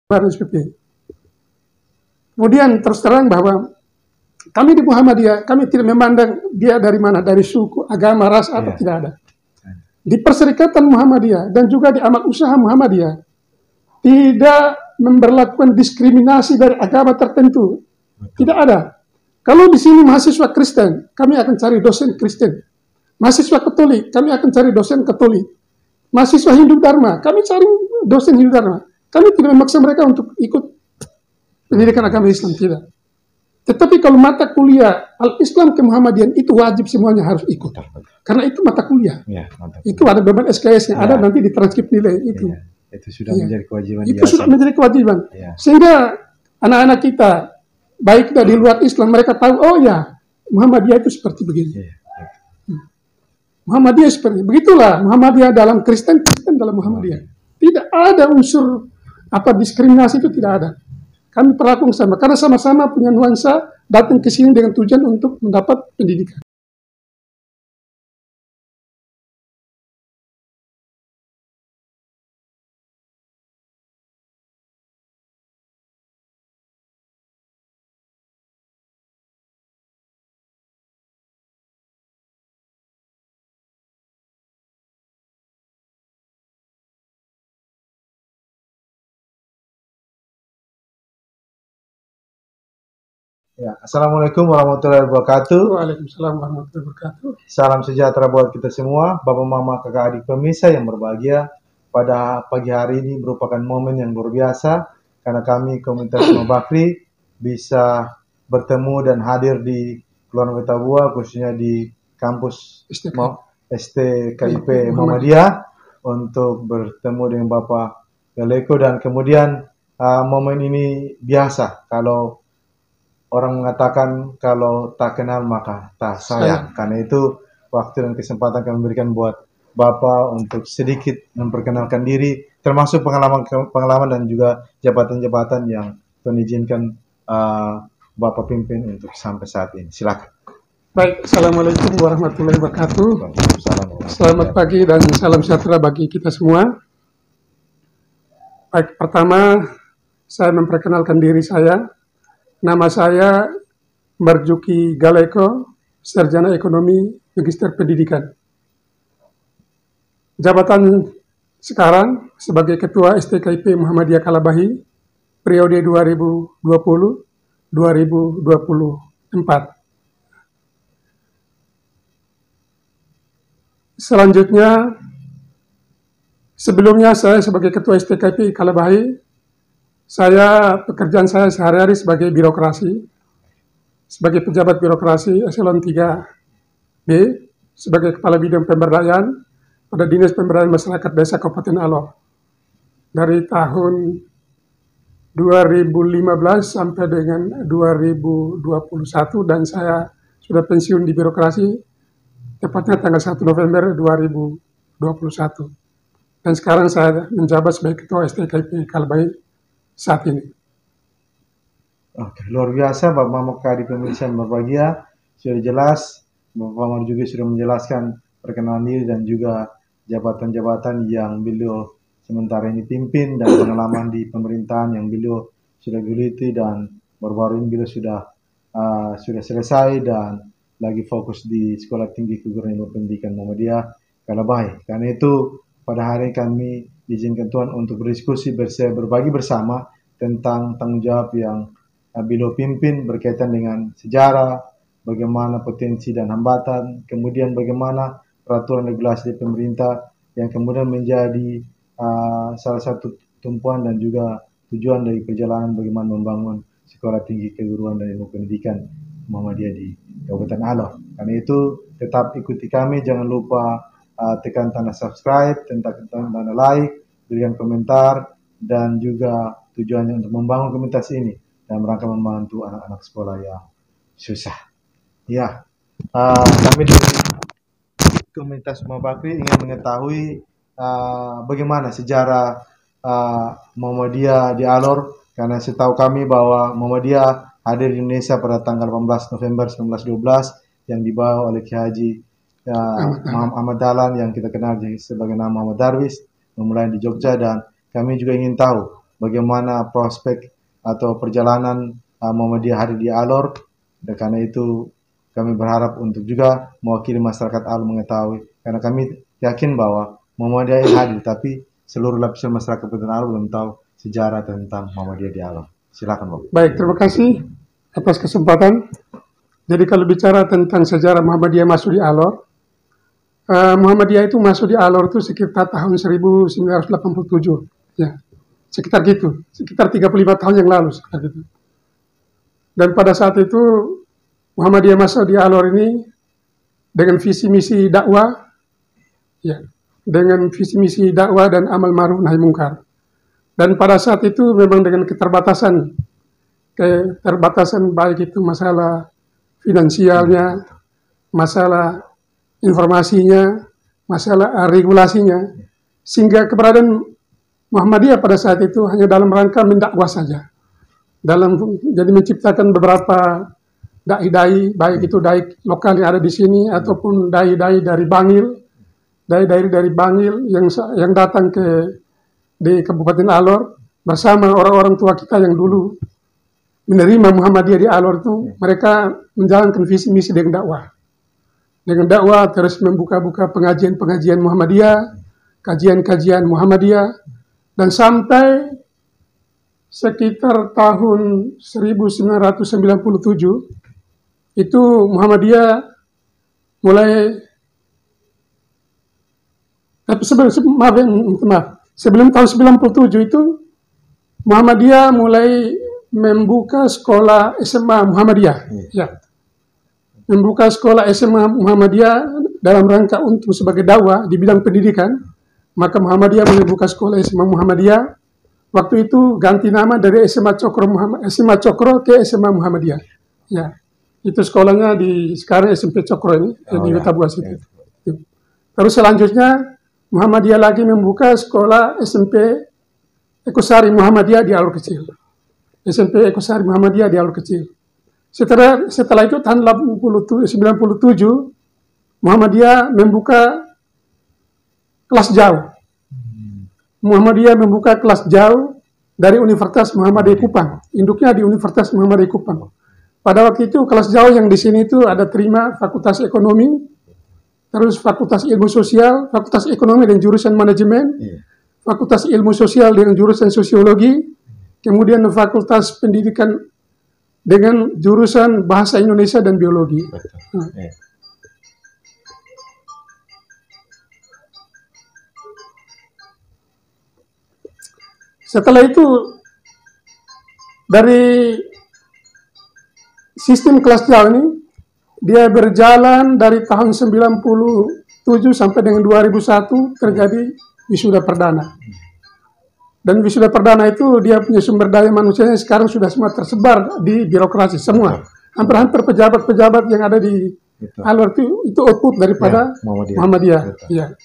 seperti. Kemudian terus terang bahwa kami di Muhammadiyah, kami tidak memandang dia dari mana, dari suku, agama, ras, atau tidak ada. Di Perserikatan Muhammadiyah dan juga di amal usaha Muhammadiyah, tidak memberlakukan diskriminasi dari agama tertentu. Tidak ada. Kalau di sini mahasiswa Kristen, kami akan cari dosen Kristen. Mahasiswa Katolik, kami akan cari dosen Katolik. Mahasiswa Hindu Dharma, kami cari dosen Hindu Dharma. Kami tidak memaksa mereka untuk ikut pendidikan agama Islam, tidak. Tetapi kalau mata kuliah Al-Islam ke Muhammadiyah itu wajib semuanya harus ikut. Karena itu mata kuliah. Ya, itu ada beban SKS-nya, ada nanti di transkrip nilai itu. Ya, itu sudah menjadi kewajiban. Itu sudah menjadi kewajiban. Ya. Sehingga anak-anak kita, baik dari luar Islam, mereka tahu, oh ya, Muhammadiyah itu seperti begini. Ya. Muhammadiyah seperti begitulah. Muhammadiyah dalam Kristen, Kristen dalam Muhammadiyah. Tidak ada unsur diskriminasi, itu tidak ada. Kami perlakukan sama, karena sama-sama punya nuansa datang ke sini dengan tujuan untuk mendapat pendidikan. Ya, Assalamualaikum warahmatullahi wabarakatuh. Waalaikumsalam warahmatullahi wabarakatuh. Salam sejahtera buat kita semua, Bapak, Mama, Kakak, adik pemirsa yang berbahagia. Pada pagi hari ini merupakan momen yang luar biasa karena kami komunitas Mubakri bisa bertemu dan hadir di Kelurahan Wetabua, khususnya di kampus STKIP Muhammadiyah untuk bertemu dengan Bapak Galeko. Dan kemudian momen ini biasa kalau orang mengatakan kalau tak kenal maka tak sayang. Karena itu waktu dan kesempatan kami berikan buat Bapak untuk sedikit memperkenalkan diri, termasuk pengalaman dan juga jabatan-jabatan yang Tuhan izinkan Bapak pimpin untuk sampai saat ini. Silakan. Baik, Assalamualaikum warahmatullahi wabarakatuh. Selamat pagi dan salam sejahtera bagi kita semua. Baik, pertama saya memperkenalkan diri saya. Nama saya Marjuki Galeko, Sarjana Ekonomi, Magister Pendidikan. Jabatan sekarang sebagai Ketua STKIP Muhammadiyah Kalabahi, periode 2020-2024. Selanjutnya, sebelumnya saya sebagai Ketua STKIP Kalabahi, pekerjaan saya sehari-hari sebagai birokrasi, sebagai pejabat birokrasi eselon 3B, sebagai Kepala Bidang Pemberdayaan pada Dinas Pemberdayaan Masyarakat Desa Kabupaten Alor. Dari tahun 2015 sampai dengan 2021 dan saya sudah pensiun di birokrasi, tepatnya tanggal 1 November 2021. Dan sekarang saya menjabat sebagai Ketua STKIP Kalabahi saat ini. Oke, luar biasa Bapak Mama di pemirsa yang berbahagia. Sudah jelas, Bapak Mama juga sudah menjelaskan perkenalan diri dan juga jabatan-jabatan yang beliau sementara ini pimpin dan pengalaman di pemerintahan yang beliau sudah geluti, dan baru-baru ini beliau sudah selesai dan lagi fokus di Sekolah Tinggi Keguruan Ilmu Pendidikan Muhammadiyah Kalabahi. Karena itu pada hari kami diizinkan Tuhan untuk berdiskusi berbagi bersama tentang tanggung jawab yang beliau pimpin berkaitan dengan sejarah, bagaimana potensi dan hambatan, kemudian bagaimana peraturan regulasi dari pemerintah yang kemudian menjadi salah satu tumpuan dan juga tujuan dari perjalanan bagaimana membangun Sekolah Tinggi Keguruan dan Ilmu Pendidikan Muhammadiyah di Kabupaten Alor. Karena itu tetap ikuti kami, jangan lupa tekan tanda subscribe, tekan tanda like, berikan komentar, dan juga tujuannya untuk membangun komunitas ini dan rangka membantu anak-anak sekolah yang susah. Ya, kami di komunitas Mubakri ingin mengetahui bagaimana sejarah Muhammadiyah di Alor, karena setahu kami bahwa Muhammadiyah hadir di Indonesia pada tanggal 18 November 1912 yang dibawa oleh Kiai Haji Ahmad Dahlan yang kita kenal sebagai nama Muhammad Darwis, memulai di Jogja. Dan kami juga ingin tahu bagaimana prospek atau perjalanan Muhammadiyah hari di Alor. Dan karena itu kami berharap untuk juga mewakili masyarakat Alor mengetahui, karena kami yakin bahwa Muhammadiyah hadir, tapi seluruh lapisan masyarakat Kabupaten Alor belum tahu sejarah tentang Muhammadiyah di Alor. Silakan, Bapak. Baik, terima kasih atas kesempatan. Jadi kalau bicara tentang sejarah Muhammadiyah masuk di Alor, Muhammadiyah itu masuk di Alor itu sekitar tahun 1987, ya, sekitar gitu, sekitar 35 tahun yang lalu, sekitar gitu. Dan pada saat itu Muhammadiyah masuk di Alor ini dengan visi misi dakwah, ya, dengan visi misi dakwah dan amal ma'ruf nahi mungkar. Dan pada saat itu memang dengan keterbatasan baik itu masalah finansialnya, masalah informasinya, masalah regulasinya, sehingga keberadaan Muhammadiyah pada saat itu hanya dalam rangka mendakwah saja. Jadi menciptakan beberapa dai-dai, baik itu dai lokal yang ada di sini ataupun dai-dai dari Bangil, dari Bangil yang datang di Kabupaten Alor bersama orang-orang tua kita yang dulu menerima Muhammadiyah di Alor itu. Mereka menjalankan visi misi dengan dakwah terus membuka-buka pengajian Muhammadiyah, kajian Muhammadiyah, dan sampai sekitar tahun 1997 itu Muhammadiyah mulai, tapi sebelum tahun 97 itu Muhammadiyah mulai membuka sekolah SMA Muhammadiyah, ya, membuka sekolah SMA Muhammadiyah dalam rangka untuk sebagai dakwah di bidang pendidikan. Maka Muhammadiyah membuka sekolah SMA Muhammadiyah. Waktu itu ganti nama dari SMA Cokro ke SMA Muhammadiyah. Ya, itu sekolahnya sekarang SMP Cokro ini di Tabuas itu. Terus selanjutnya Muhammadiyah lagi membuka sekolah SMP Ekosari Muhammadiyah di Alor Kecil. SMP Ekosari Muhammadiyah di Alor Kecil. Setelah itu tahun 97 Muhammadiyah membuka kelas jauh. Muhammadiyah membuka kelas jauh dari Universitas Muhammadiyah Kupang. Induknya di Universitas Muhammadiyah Kupang. Pada waktu itu kelas jauh yang di sini itu ada terima Fakultas Ekonomi, terus Fakultas Ilmu Sosial, Fakultas Ekonomi dan jurusan manajemen, Fakultas Ilmu Sosial dengan jurusan sosiologi, kemudian Fakultas Pendidikan dengan jurusan Bahasa Indonesia dan Biologi. Setelah itu dari sistem kelas jauh ini dia berjalan dari tahun 97 sampai dengan 2001 terjadi wisuda perdana. Dan wisuda perdana itu dia punya sumber daya manusianya sekarang sudah semua tersebar di birokrasi semua. Hampir-hampir pejabat-pejabat yang ada di Alor itu output daripada Muhammadiyah. Ya.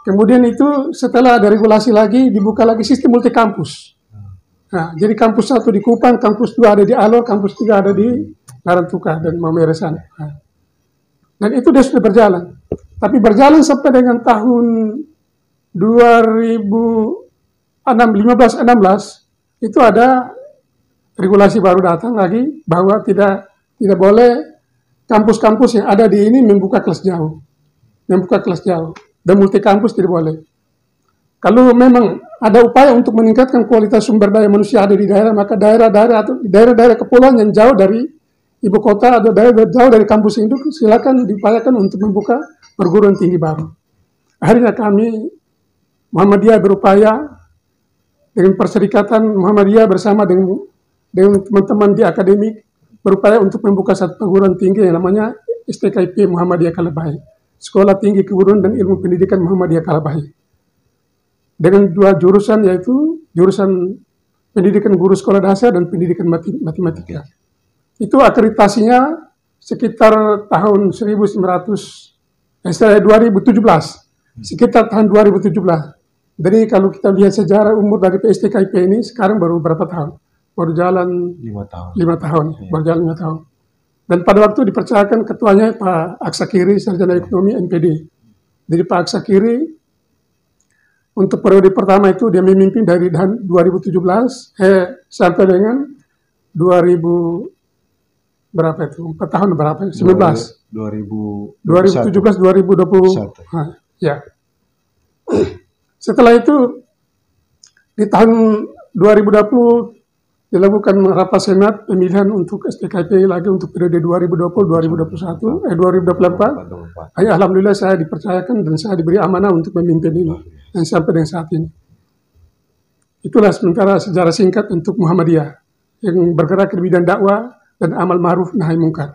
Kemudian itu setelah ada regulasi lagi dibuka lagi sistem multi kampus. Nah, jadi kampus 1 di Kupang, kampus 2 ada di Alor, kampus 3 ada di Larantuka dan Mameresan. Nah, dan itu dia sudah berjalan. Tapi berjalan sampai dengan tahun 2015-16 itu ada regulasi baru datang lagi bahwa tidak boleh kampus-kampus yang ada di ini membuka kelas jauh. Dan multi kampus tidak boleh. Kalau memang ada upaya untuk meningkatkan kualitas sumber daya manusia ada di daerah, maka daerah-daerah kepulauan yang jauh dari ibu kota atau daerah jauh dari kampus induk silakan diupayakan untuk membuka perguruan tinggi baru. Akhirnya kami Muhammadiyah berupaya dengan Perserikatan Muhammadiyah bersama dengan teman-teman di akademik berupaya untuk membuka satu perguruan tinggi yang namanya STKIP Muhammadiyah Kalabahi. Sekolah Tinggi Keguruan dan Ilmu Pendidikan Muhammadiyah Kalabahi. Dengan 2 jurusan yaitu jurusan Pendidikan Guru Sekolah Dasar dan Pendidikan Matematika. Itu akreditasinya sekitar tahun 2017. Sekitar tahun 2017. Jadi kalau kita lihat sejarah umur dari PSTKIP ini sekarang baru berapa tahun? Baru jalan 5 tahun. Baru jalan 5 tahun. Dan pada waktu dipercayakan ketuanya Pak Aksa Kiri, Sarjana Ekonomi MPD. Jadi Pak Aksa Kiri Untuk periode pertama itu dia memimpin dari 2017 sampai dengan 2000 berapa itu? 4 tahun berapa? 19. 2017 2020. Ya. Setelah itu di tahun 2020 dilakukan rapat senat pemilihan untuk STKP lagi untuk periode 2020-2024. Alhamdulillah saya dipercayakan dan saya diberi amanah untuk memimpin ini dan sampai dengan saat ini. Itulah sementara sejarah singkat untuk Muhammadiyah yang bergerak di bidang dakwah dan amal ma'ruf nahi mungkar.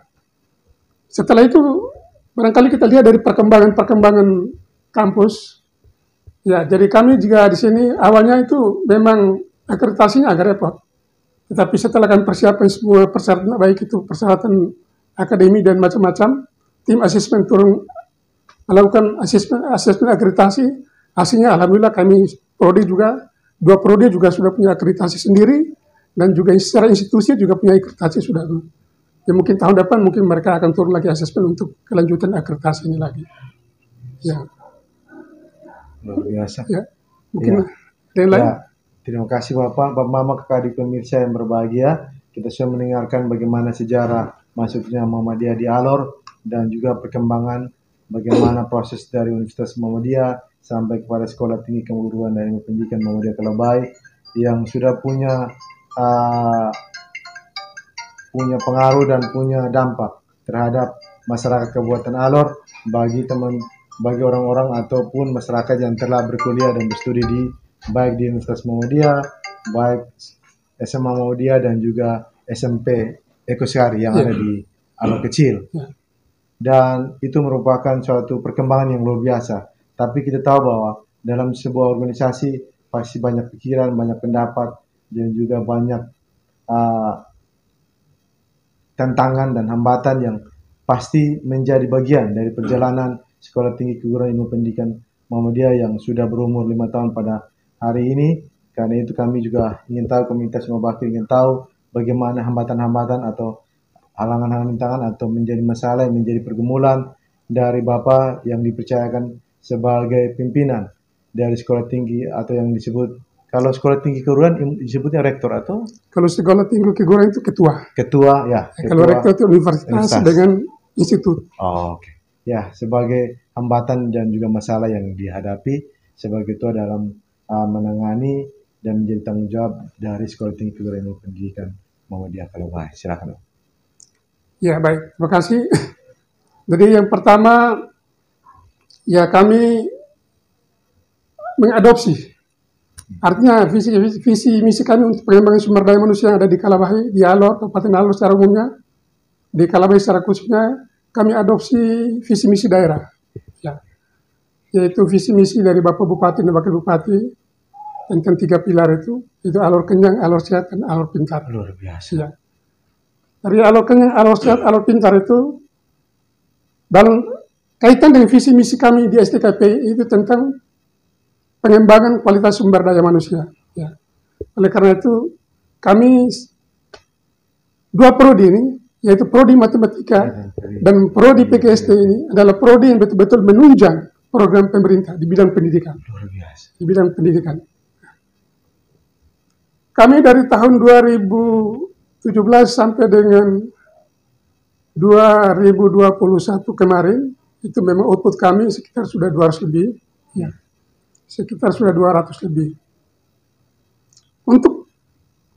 Setelah itu barangkali kita lihat dari perkembangan kampus. Ya, jadi kami juga di sini awalnya itu memang akreditasinya agak repot. Tetapi setelah kami persiapkan semua persyaratan, baik itu persyaratan akademi dan macam-macam, tim asesmen turun melakukan asesmen akreditasi, hasilnya alhamdulillah kami dua prodi juga sudah punya akreditasi sendiri, dan juga secara institusi juga punya akreditasi sudah. Ya mungkin tahun depan mungkin mereka akan turun lagi asesmen untuk kelanjutan akreditasi ini lagi. Ya. Luar biasa. Ya, mungkin ya. Lain. Terima kasih Bapak Mama, adik pemirsa yang berbahagia. Kita sudah mendengarkan bagaimana sejarah masuknya Muhammadiyah di Alor dan juga perkembangan bagaimana proses dari Universitas Muhammadiyah sampai kepada Sekolah Tinggi Keguruan dan Ilmu Pendidikan Muhammadiyah Kalabai yang sudah punya pengaruh dan punya dampak terhadap masyarakat Kabupaten Alor bagi orang-orang ataupun masyarakat yang telah berkuliah dan berstudi baik di Universitas Muhammadiyah, baik SMA Muhammadiyah dan juga SMP Ekosari yang ada di Alor Kecil. Dan itu merupakan suatu perkembangan yang luar biasa. Tapi kita tahu bahwa dalam sebuah organisasi pasti banyak pikiran, banyak pendapat, dan juga banyak tantangan dan hambatan yang pasti menjadi bagian dari perjalanan Sekolah Tinggi Keguruan Ilmu Pendidikan Muhammadiyah yang sudah berumur 5 tahun pada hari ini. Karena itu kami juga ingin tahu, komunitas Mubakir ingin tahu bagaimana hambatan-hambatan atau halangan-halangan atau menjadi masalah yang menjadi pergumulan dari Bapak yang dipercayakan sebagai pimpinan dari sekolah tinggi atau yang disebut, kalau sekolah tinggi keguruan disebutnya rektor atau? Kalau sekolah tinggi keguruan itu ketua. Ketua, ya. Ketua, kalau rektor itu universitas dengan institut. Oh, oke. Ya, sebagai hambatan dan juga masalah yang dihadapi sebagai ketua dalam menangani dan menjadi tanggung jawab dari Sekolah Tinggi Keguruan Ilmu Pendidikan Muhammadiyah Kalabai. Silakan. Ya, baik. Terima kasih. Jadi yang pertama, ya kami mengadopsi. Artinya visi misi kami untuk pengembangan sumber daya manusia yang ada di Kalabai, di Alor, Kabupaten Alor secara umumnya, di Kalabai secara khususnya, kami adopsi visi misi daerah. Ya. Yaitu visi misi dari Bapak Bupati dan Wakil Bupati tentang 3 pilar itu Alor Kenyang, Alor Sehat, dan Alor Pintar. Luar biasa. Ya. Dari Alor Kenyang, Alor Sehat, Alor Pintar itu dalam kaitan dengan visi misi kami di STKP itu tentang pengembangan kualitas sumber daya manusia. Ya. Oleh karena itu kami 2 prodi ini, yaitu prodi matematika dan prodi PGST ini adalah prodi yang betul-betul menunjang program pemerintah di bidang pendidikan. Luar biasa. Di bidang pendidikan. Kami dari tahun 2017 sampai dengan 2021 kemarin, itu memang output kami sekitar sudah 200 lebih. Ya. Sekitar sudah 200 lebih. Untuk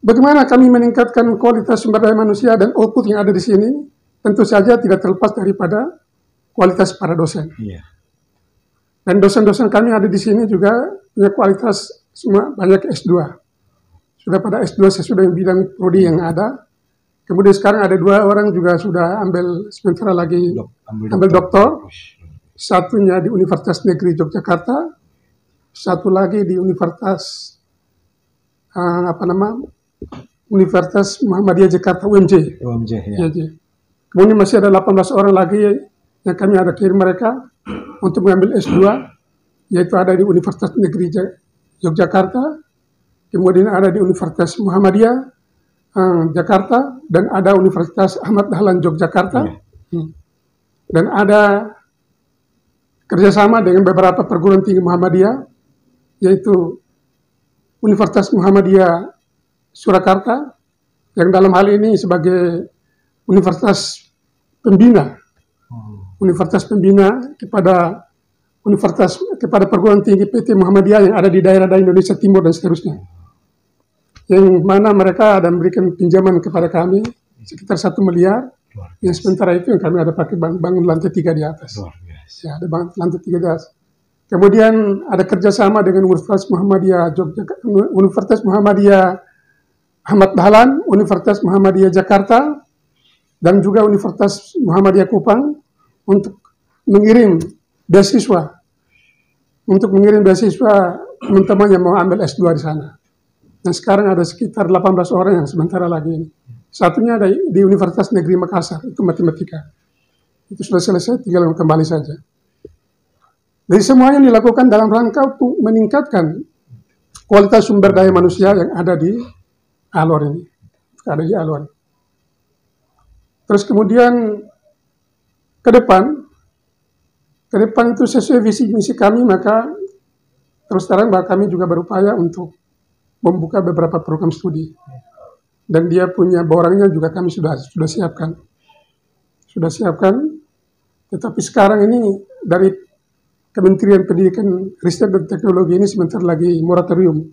bagaimana kami meningkatkan kualitas sumber daya manusia dan output yang ada di sini, tentu saja tidak terlepas daripada kualitas para dosen. Iya. Dan dosen-dosen kami ada di sini juga punya kualitas semua banyak S2. Sudah pada S2 sesudah bidang prodi yang ada. Kemudian sekarang ada 2 orang juga sudah ambil sementara lagi ambil doktor. Satunya di Universitas Negeri Yogyakarta, satu lagi di Universitas Universitas Muhammadiyah Jakarta UMJ. Ya. Kemudian masih ada 18 orang lagi yang kami ada kirim mereka untuk mengambil S2, yaitu ada di Universitas Negeri Yogyakarta, kemudian ada di Universitas Muhammadiyah Jakarta, dan ada Universitas Ahmad Dahlan Yogyakarta, dan ada kerjasama dengan beberapa perguruan tinggi Muhammadiyah yaitu Universitas Muhammadiyah Surakarta, yang dalam hal ini sebagai universitas pembina, kepada perguruan tinggi PT Muhammadiyah yang ada di daerah-daerah Indonesia Timur dan seterusnya. Yang mana mereka ada memberikan pinjaman kepada kami sekitar 1 miliar. Yang sementara itu yang kami ada pakai bangun lantai 3 di atas. Ya, ada lantai 3 di atas. Kemudian ada kerjasama dengan Universitas Muhammadiyah Yogyakarta, Universitas Muhammadiyah Ahmad Dahlan, Universitas Muhammadiyah Jakarta, dan juga Universitas Muhammadiyah Kupang untuk mengirim beasiswa teman-teman yang mau ambil S2 di sana. Dan sekarang ada sekitar 18 orang yang sementara lagi ini. Satunya ada di Universitas Negeri Makassar, itu matematika. Itu sudah selesai, tinggal kembali saja. Jadi semuanya dilakukan dalam rangka untuk meningkatkan kualitas sumber daya manusia yang ada di Alor ini. Terus kemudian ke depan itu sesuai visi misi kami, maka terus terang bahwa kami juga berupaya untuk membuka beberapa program studi. Dan dia punya borangnya juga kami sudah siapkan. Tetapi sekarang ini dari Kementerian Pendidikan, Riset dan Teknologi ini sebentar lagi moratorium.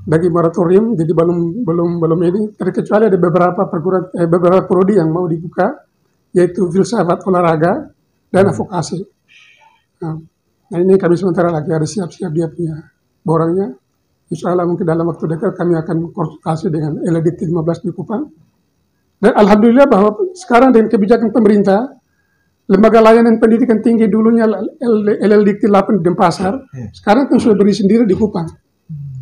Jadi belum ini, terkecuali ada beberapa prodi yang mau dibuka, yaitu filsafat olahraga dan advokasi. Nah ini kami sementara lagi ada siap-siap dia punya borangnya. Insya Allah mungkin dalam waktu dekat kami akan konsultasi dengan LLDT 15 di Kupang. Dan alhamdulillah bahwa sekarang dengan kebijakan pemerintah, lembaga layanan pendidikan tinggi dulunya LLDT 8 di Denpasar, sekarang kan sudah berdiri sendiri di Kupang.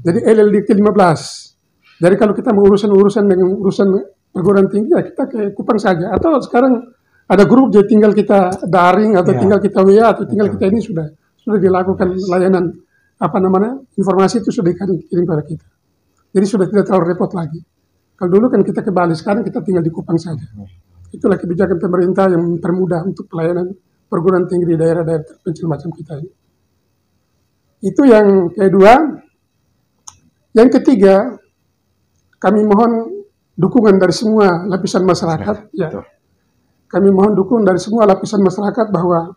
Jadi LLDT 15. Jadi kalau kita mau urusan dengan urusan perguruan tinggi, ya kita ke Kupang saja. Atau sekarang ada grup, jadi tinggal kita daring, atau tinggal kita WA, atau tinggal kita ini sudah dilakukan layanan informasi itu sudah dikirim pada kita. Jadi sudah tidak terlalu repot lagi. Kalau dulu kan kita ke Bali, sekarang kita tinggal di Kupang saja. Itulah kebijakan pemerintah yang mempermudah untuk pelayanan perguruan tinggi di daerah-daerah terpencil macam kita ini. Itu yang kedua. Yang ketiga, kami mohon dukungan dari semua lapisan masyarakat. Ya. Kami mohon dukungan dari semua lapisan masyarakat bahwa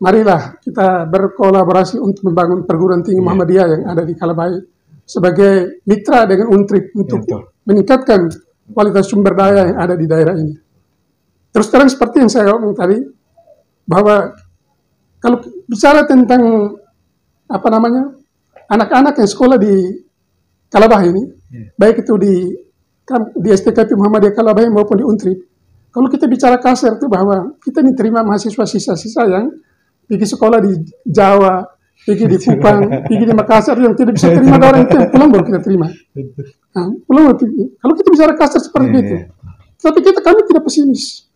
marilah kita berkolaborasi untuk membangun perguruan tinggi Muhammadiyah yang ada di Kalabai sebagai mitra dengan UNTRIP untuk meningkatkan kualitas sumber daya yang ada di daerah ini. Terus terang seperti yang saya ngomong tadi, bahwa kalau bicara tentang anak-anak yang sekolah di Kalabai ini, baik itu di STKP Muhammadiyah Kalabai maupun di UNTRIP, kalau kita bicara kasar itu bahwa kita ini terima mahasiswa sisa-sisa yang pergi sekolah di Jawa, pergi di Kupang, pergi di Makassar, yang tidak bisa terima orang itu, pulang baru kita terima. Nah, kalau kita bicara kasar seperti itu, tapi kami tidak pesimis.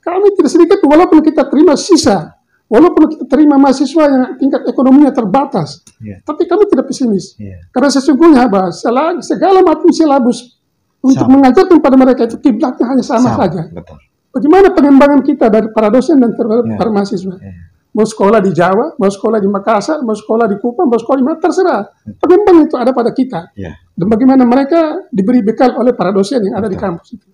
Kami tidak sedikit, walaupun kita terima sisa, walaupun kita terima mahasiswa yang tingkat ekonominya terbatas, tapi kami tidak pesimis. Karena sesungguhnya bahwa segala macam silabus untuk mengajarkan pada mereka itu kiblatnya hanya sama saja. Betul. Bagaimana pengembangan kita dari para dosen dan para mahasiswa? Mau sekolah di Jawa, mau sekolah di Makassar, mau sekolah di Kupang, mau sekolah di Makassar, terserah. Pengembangan itu ada pada kita. Dan bagaimana mereka diberi bekal oleh para dosen yang ada di kampus itu.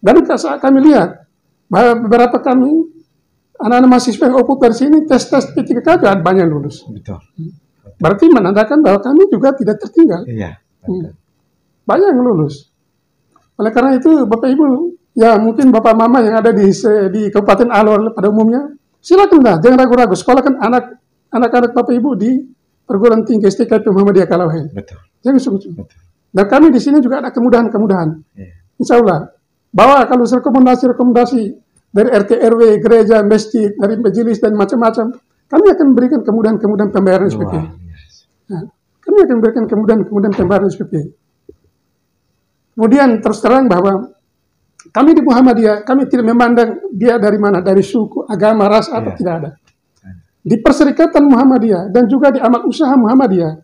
Dan kami lihat bahwa beberapa anak-anak mahasiswa yang output dari sini tes P3K ada banyak yang lulus. Berarti menandakan bahwa kami juga tidak tertinggal. Banyak yang lulus. Oleh karena itu Bapak Ibu, ya mungkin Bapak Mama yang ada di Kabupaten Alor pada umumnya, silakan lah, jangan ragu-ragu, sekolahkan anak-anak Bapak Ibu di perguruan tinggi STKP Muhammadiyah Kalabai. Jangan sungguh-sungguh. Dan kami di sini juga ada kemudahan-kemudahan. Insya Allah. Bahwa kalau rekomendasi dari RT RW, gereja, masjid, dari majelis dan macam-macam, kami akan memberikan kemudahan-kemudahan pembayaran SPP. Kami akan memberikan kemudahan-kemudahan pembayaran SPP. Kemudian terus terang bahwa kami di Muhammadiyah, kami tidak memandang dia dari mana, dari suku, agama, ras, apa tidak ada. Di Perserikatan Muhammadiyah dan juga di Amal Usaha Muhammadiyah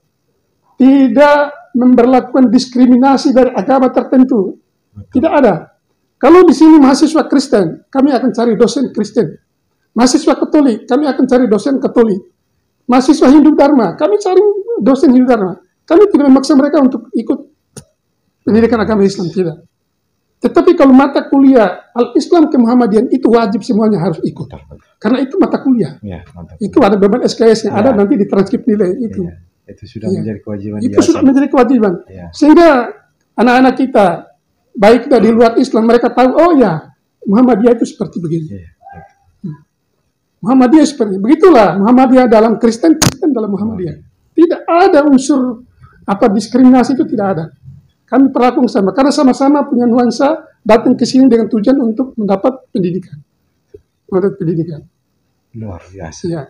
tidak memberlakukan diskriminasi dari agama tertentu. Tidak ada. Kalau di sini mahasiswa Kristen, kami akan cari dosen Kristen. Mahasiswa Katolik, kami akan cari dosen Katolik. mahasiswa Hindu Dharma, kami cari dosen Hindu Dharma. Kami tidak memaksa mereka untuk ikut pendidikan agama Islam, tidak. Tetapi kalau mata kuliah Al-Islam ke Muhammadiyah itu wajib semuanya harus ikut. Karena itu mata kuliah. Ya, itu ada beban SKS yang ada nanti di transkrip nilai itu. Ya, itu sudah menjadi kewajiban. Itu sudah menjadi kewajiban. Ya. Sehingga anak-anak kita, baik kita di luar Islam, mereka tahu, oh ya, Muhammadiyah itu seperti begini. Ya. Muhammadiyah seperti begitulah. Muhammadiyah dalam Kristen, Kristen dalam Muhammadiyah. Tidak ada unsur diskriminasi, itu tidak ada. Kami perlakukan sama, karena sama-sama punya nuansa datang ke sini dengan tujuan untuk mendapat pendidikan. Luar biasa. Ya.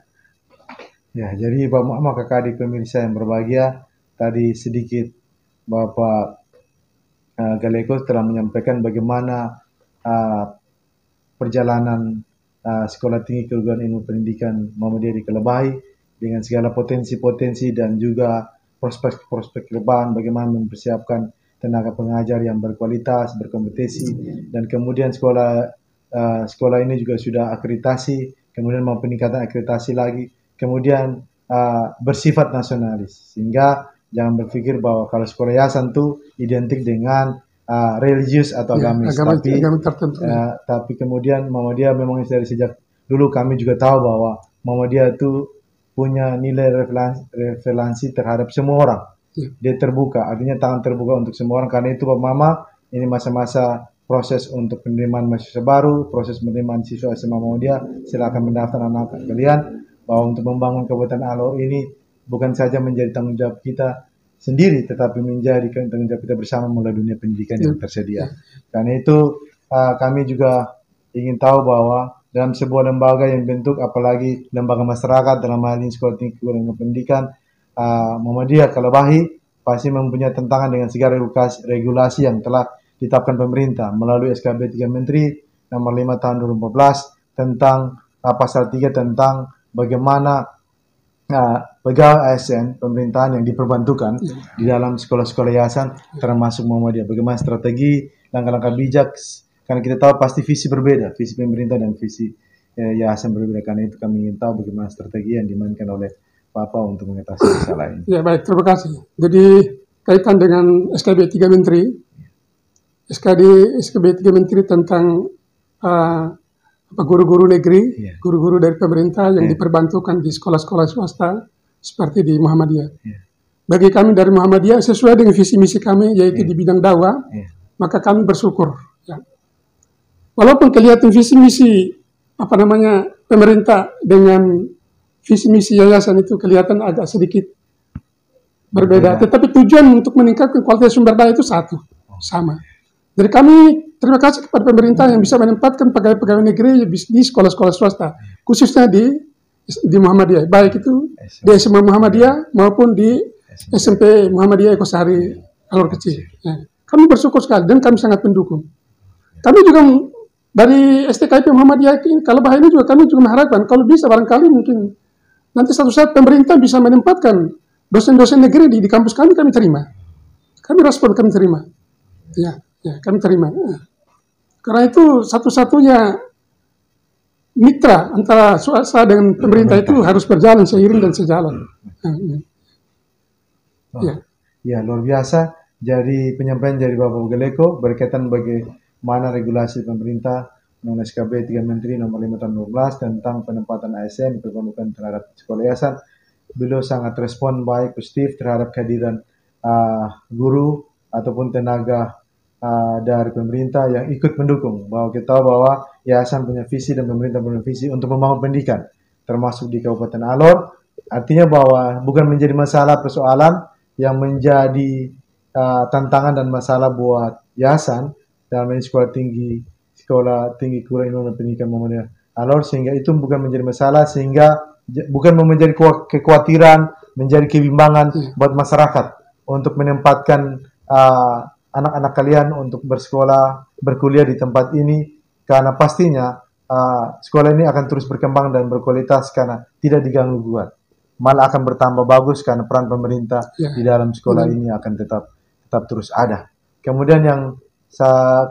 Ya, jadi Bapak Muhammad, kakak adik pemirsa yang berbahagia, tadi sedikit Bapak Galeko telah menyampaikan bagaimana perjalanan Sekolah Tinggi Keguruan Ilmu Pendidikan Muhammadiyah di Kalabahi dengan segala potensi-potensi dan juga prospek-prospek ke depan, bagaimana mempersiapkan tenaga pengajar yang berkualitas, berkompetisi, dan kemudian sekolah ini juga sudah akreditasi, kemudian mau peningkatan akreditasi lagi, kemudian bersifat nasionalis, sehingga jangan berpikir bahwa kalau sekolah yayasan itu identik dengan religius atau agamis, tapi kemudian Muhammadiyah memang dari sejak dulu kami juga tahu bahwa Muhammadiyah itu punya nilai referensi terhadap semua orang. Dia terbuka, artinya tangan terbuka untuk semua orang. Karena itu Bapak Mama, ini masa-masa proses untuk penerimaan mahasiswa baru, proses penerimaan siswa SMA Muhammadiyah. Silakan mendaftar anak kalian, bahwa untuk membangun Kabupaten Alor ini bukan saja menjadi tanggung jawab kita sendiri, tetapi menjadi tanggung jawab kita bersama melalui dunia pendidikan yang tersedia. Karena itu kami juga ingin tahu bahwa dalam sebuah lembaga yang bentuk, apalagi lembaga masyarakat dalam hal ini Sekolah Tinggi Keguruan Ilmu Pendidikan Muhammadiyah Kalabahi, pasti mempunyai tantangan dengan segala regulasi yang telah ditetapkan pemerintah melalui SKB 3 Menteri nomor 5 tahun 2014 tentang pasal 3 tentang bagaimana pegawai ASN pemerintahan yang diperbantukan di dalam sekolah-sekolah yayasan termasuk Muhammadiyah. Bagaimana strategi, langkah-langkah bijak, karena kita tahu pasti visi berbeda, visi pemerintah dan visi yayasan berbeda. Karena itu kami ingin tahu bagaimana strategi yang dimainkan oleh Bapak untuk mengatasi masalah ini. Ya, baik, terima kasih. Jadi kaitan dengan SKB 3 Menteri, SKB 3 Menteri tentang guru-guru negeri, guru-guru dari pemerintah yang diperbantukan di sekolah-sekolah swasta seperti di Muhammadiyah. Bagi kami dari Muhammadiyah, sesuai dengan visi misi kami, yaitu di bidang dakwah, maka kami bersyukur. Ya. Walaupun kelihatan visi misi pemerintah dengan visi misi yayasan itu kelihatan agak sedikit berbeda, tetapi tujuan untuk meningkatkan kualitas sumber daya itu satu, sama. Jadi kami terima kasih kepada pemerintah yang bisa menempatkan pegawai-pegawai negeri di sekolah-sekolah swasta, khususnya di Muhammadiyah, baik itu di SMA Muhammadiyah maupun di SMP Muhammadiyah Ekosari Alor Kecil. Ya. Kami bersyukur sekali dan kami sangat mendukung. Kami juga dari STKIP Muhammadiyah Kalabahi ini juga kami juga mengharapkan kalau bisa barangkali mungkin nanti suatu saat pemerintah bisa menempatkan dosen-dosen negeri di kampus kami terima. Kami respon, kami terima. Ya, kami terima. Karena itu satu-satunya mitra antara swasta dengan pemerintah itu harus berjalan seiring dan sejalan. Ya, luar biasa. Jadi penyampaian dari Bapak Galeko berkaitan bagaimana regulasi pemerintah nomor SKB 3 Menteri nomor 5 tahun 2012 tentang penempatan ASN diperbantukan terhadap sekolah yayasan. Beliau sangat respon baik, positif terhadap kehadiran guru ataupun tenaga dari pemerintah yang ikut mendukung. Bahwa kita tahu bahwa yayasan punya visi dan pemerintah punya visi untuk membangun pendidikan, termasuk di Kabupaten Alor. Artinya bahwa bukan menjadi masalah persoalan yang menjadi tantangan dan masalah buat yayasan dalam ini Sekolah Tinggi Keguruan Ilmu Pendidikan Muhammadiyah Alor, sehingga itu bukan menjadi masalah, sehingga bukan menjadi kekhawatiran, menjadi kebimbangan buat masyarakat untuk menempatkan anak-anak kalian untuk bersekolah, berkuliah di tempat ini, karena pastinya sekolah ini akan terus berkembang dan berkualitas karena tidak diganggu gugat. Malah akan bertambah bagus karena peran pemerintah di dalam sekolah ini akan tetap terus ada. Kemudian yang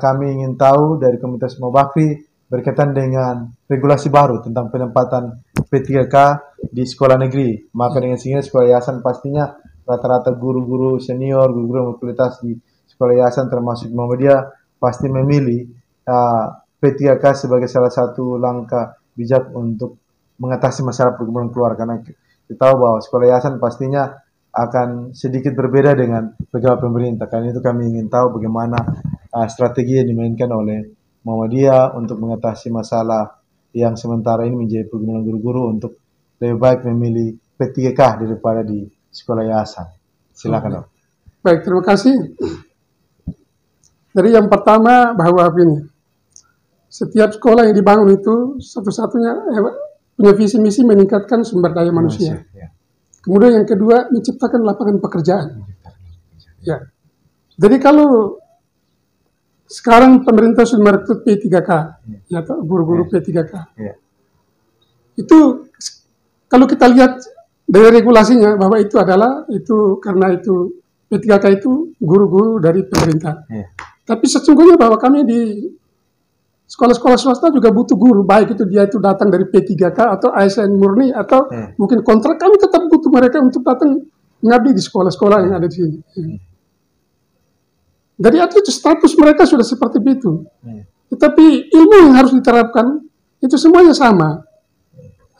kami ingin tahu dari Komunitas Mubakri berkaitan dengan regulasi baru tentang penempatan P3K di sekolah negeri. Maka dengan sehingga sekolah yayasan pastinya rata-rata guru-guru senior, guru-guru berkualitas di sekolah yayasan termasuk Muhammadiyah pasti memilih P3K sebagai salah satu langkah bijak untuk mengatasi masalah pergumulan keluarga. Karena kita tahu bahwa sekolah yayasan pastinya akan sedikit berbeda dengan pegawai pemerintah. Karena itu kami ingin tahu bagaimana strategi yang dimainkan oleh Muhammadiyah untuk mengatasi masalah yang sementara ini menjadi pergumulan guru-guru untuk lebih baik memilih P3K daripada di sekolah yayasan. Silakan, Dok. Baik, terima kasih. Jadi yang pertama bahwa ini, setiap sekolah yang dibangun itu satu-satunya punya visi misi meningkatkan sumber daya manusia. Ya. Kemudian yang kedua menciptakan lapangan pekerjaan. Ya. Jadi kalau sekarang pemerintah sudah merekrut P3K, ya, guru-guru P3K. Ya. Itu kalau kita lihat dari regulasinya bahwa itu adalah karena itu P3K itu guru-guru dari pemerintah. Ya. Tapi sesungguhnya bahwa kami di sekolah-sekolah swasta juga butuh guru, baik itu dia itu datang dari P3K atau ASN murni atau mungkin kontrak, kami tetap butuh mereka untuk datang mengabdi di sekolah-sekolah yang ada di sini. Jadi itu status mereka sudah seperti itu. Tetapi ilmu yang harus diterapkan itu semuanya sama.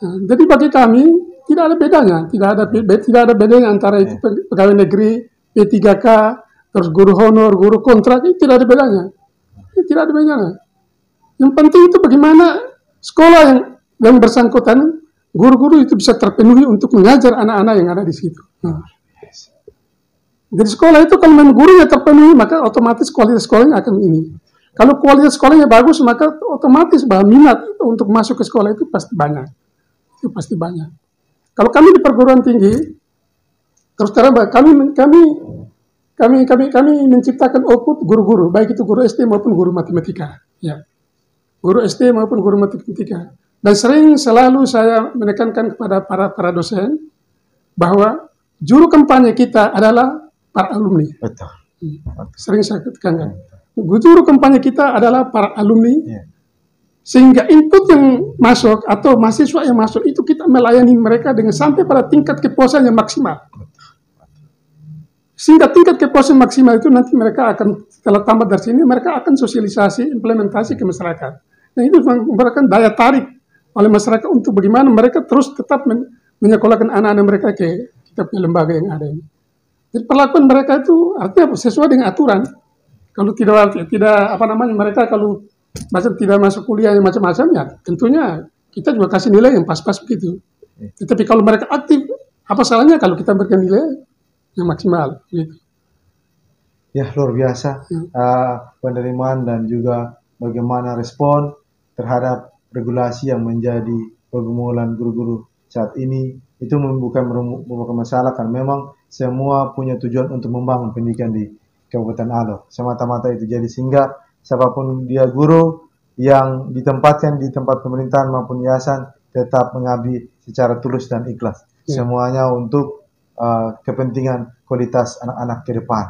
Jadi bagi kami tidak ada bedanya, tidak ada bedanya antara itu pegawai negeri, P3K, terus guru honor, guru kontrak, itu tidak ada bedanya. Tidak ada bedanya. Yang penting itu bagaimana sekolah yang bersangkutan, guru-guru itu bisa terpenuhi untuk mengajar anak-anak yang ada di situ. Jadi sekolah itu kalau memang gurunya terpenuhi, maka otomatis kualitas sekolahnya akan ini. Kalau kualitas sekolahnya bagus, maka otomatis bahwa minat untuk masuk ke sekolah itu pasti banyak. Itu pasti banyak. Kalau kami di perguruan tinggi, terus terang kami menciptakan output guru-guru, baik itu guru SD maupun guru matematika. Ya. Guru SD maupun guru matematika. Dan selalu saya menekankan kepada para dosen bahwa juru kampanye kita adalah para alumni. Betul. Sering saya tekankan. Juru kampanye kita adalah para alumni. Sehingga input yang masuk atau mahasiswa yang masuk itu kita melayani mereka dengan sampai pada tingkat kepuasan yang maksimal. Sehingga tingkat kepuasan maksimal itu nanti mereka akan setelah tamat dari sini mereka akan sosialisasi, implementasi ke masyarakat. Nah itu memberikan daya tarik oleh masyarakat untuk bagaimana mereka terus tetap menyekolahkan anak-anak mereka ke kita punya lembaga yang ada ini. Jadi perlakuan mereka itu artinya sesuai dengan aturan. Kalau tidak mereka kalau tidak masuk kuliah yang macam-macam ya tentunya kita juga kasih nilai yang pas-pas begitu. Tetapi kalau mereka aktif, apa salahnya kalau kita berikan nilai yang maksimal gitu. Ya luar biasa penerimaan dan juga bagaimana respon terhadap regulasi yang menjadi pergumulan guru-guru saat ini. Itu bukan merupakan masalah kan memang semua punya tujuan untuk membangun pendidikan di Kabupaten Alor. Semata-mata itu jadi sehingga siapapun dia guru yang ditempatkan di tempat pemerintahan maupun yayasan tetap mengabdi secara tulus dan ikhlas. Semuanya untuk kepentingan kualitas anak-anak ke depan.